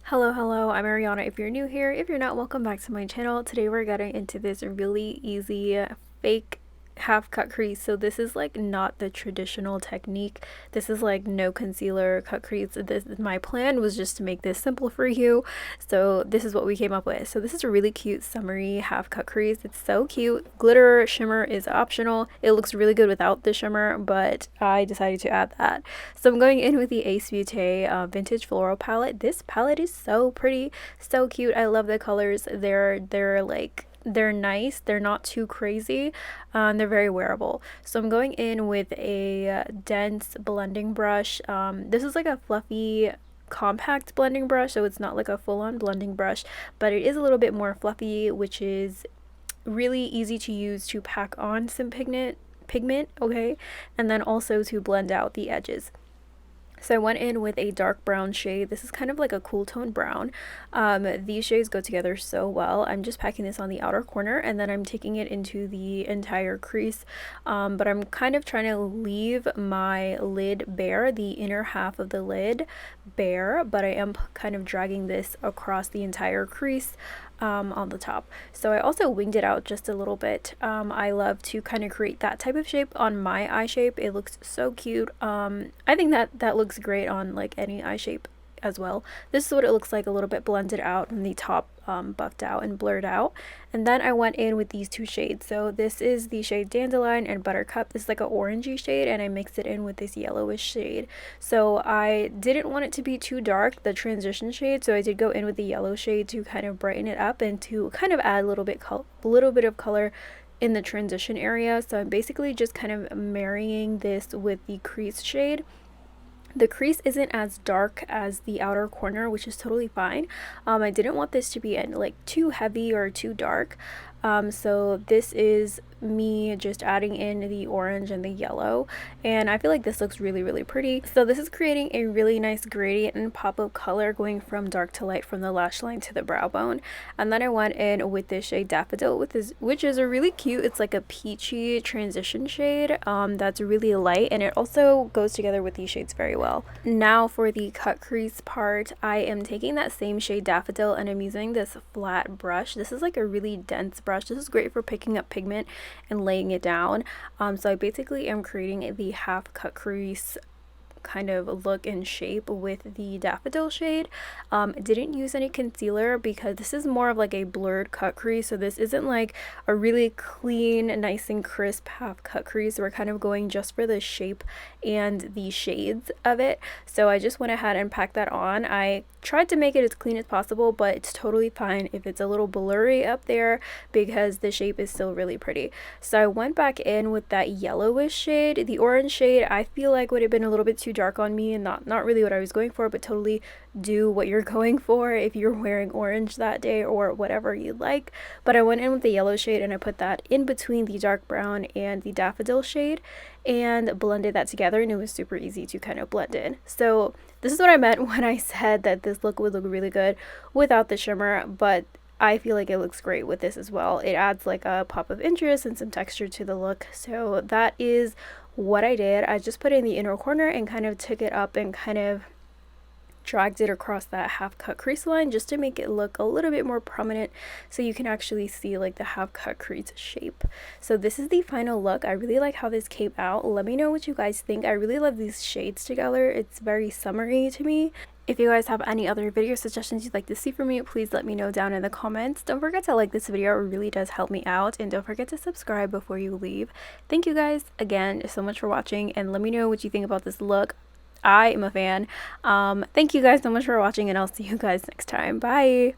Hello, I'm Ariana. If you're new here, if you're not, welcome back to my channel. Today we're getting into this really easy fake half cut crease. So this is like not the traditional technique. This is like no concealer cut crease. My plan was just to make this simple for you. So this is what we came up with. So this is a really cute summery half cut crease. It's so cute. Glitter shimmer is optional. It looks really good without the shimmer, but I decided to add that. So I'm going in with the Ace Beauté Vintage Floral palette. This palette is so pretty, so cute. I love the colors. They're nice. They're not too crazy. They're very wearable. So I'm going in with a dense blending brush. This is like a fluffy compact blending brush, so it's not like a full-on blending brush, but it is a little bit more fluffy, which is really easy to use to pack on some pigment, okay, and then also to blend out the edges. So I went in with a dark brown shade. This is kind of like a cool tone brown. These shades go together so well. I'm just packing this on the outer corner and then I'm taking it into the entire crease. But I'm kind of trying to leave my lid bare, the inner half of the lid bare, but I am kind of dragging this across the entire crease on the top. So I also winged it out just a little bit. I love to kind of create that type of shape on my eye shape. It looks so cute. I think that looks great on like any eye shape as well. This is what it looks like, a little bit blended out and the top buffed out and blurred out. And then I went in with these two shades. So this is the shade Dandelion and Buttercup. This is like an orangey shade and I mixed it in with this yellowish shade. So I didn't want it to be too dark, the transition shade, so I did go in with the yellow shade to kind of brighten it up and to kind of add a little bit of color in the transition area. So I'm basically just kind of marrying this with the crease shade. The crease isn't as dark as the outer corner, which is totally fine. I didn't want this to be like too heavy or too dark. So this is me just adding in the orange and the yellow, and I feel like this looks really pretty. So this is creating a really nice gradient and pop of color going from dark to light from the lash line to the brow bone. And then I went in with this shade Daffodil, which is a really cute, it's like a peachy transition shade that's really light, and it also goes together with these shades very well. Now for the cut crease part, I am taking that same shade Daffodil and I'm using this flat brush. This is like a really dense brush. This is great for picking up pigment and laying it down. So I basically am creating the half cut crease kind of look and shape with the Daffodil shade. Didn't use any concealer because this is more of like a blurred cut crease, so this isn't like a really clean, nice and crisp half cut crease. We're kind of going just for the shape and the shades of it. So I just went ahead and packed that on. I tried to make it as clean as possible, but it's totally fine if it's a little blurry up there because the shape is still really pretty. So I went back in with that yellowish shade. The orange shade I feel like would have been a little bit too dark on me and not really what I was going for, but totally do what you're going for if you're wearing orange that day or whatever you like. But I went in with the yellow shade and I put that in between the dark brown and the Daffodil shade and blended that together, and it was super easy to kind of blend in. So this is what I meant when I said that this look would look really good without the shimmer, but I feel like it looks great with this as well. It adds like a pop of interest and some texture to the look. So that is what I did. I just put it in the inner corner and kind of took it up and kind of dragged it across that half cut crease line just to make it look a little bit more prominent so you can actually see like the half cut crease shape. So this is the final look. I really like how this came out. Let me know what you guys think. I really love these shades together. It's very summery to me. If you guys have any other video suggestions you'd like to see from me, please let me know down in the comments. Don't forget to like this video, it really does help me out, and don't forget to subscribe before you leave. Thank you guys again so much for watching, and let me know what you think about this look. I am a fan. Thank you guys so much for watching, and I'll see you guys next time. Bye!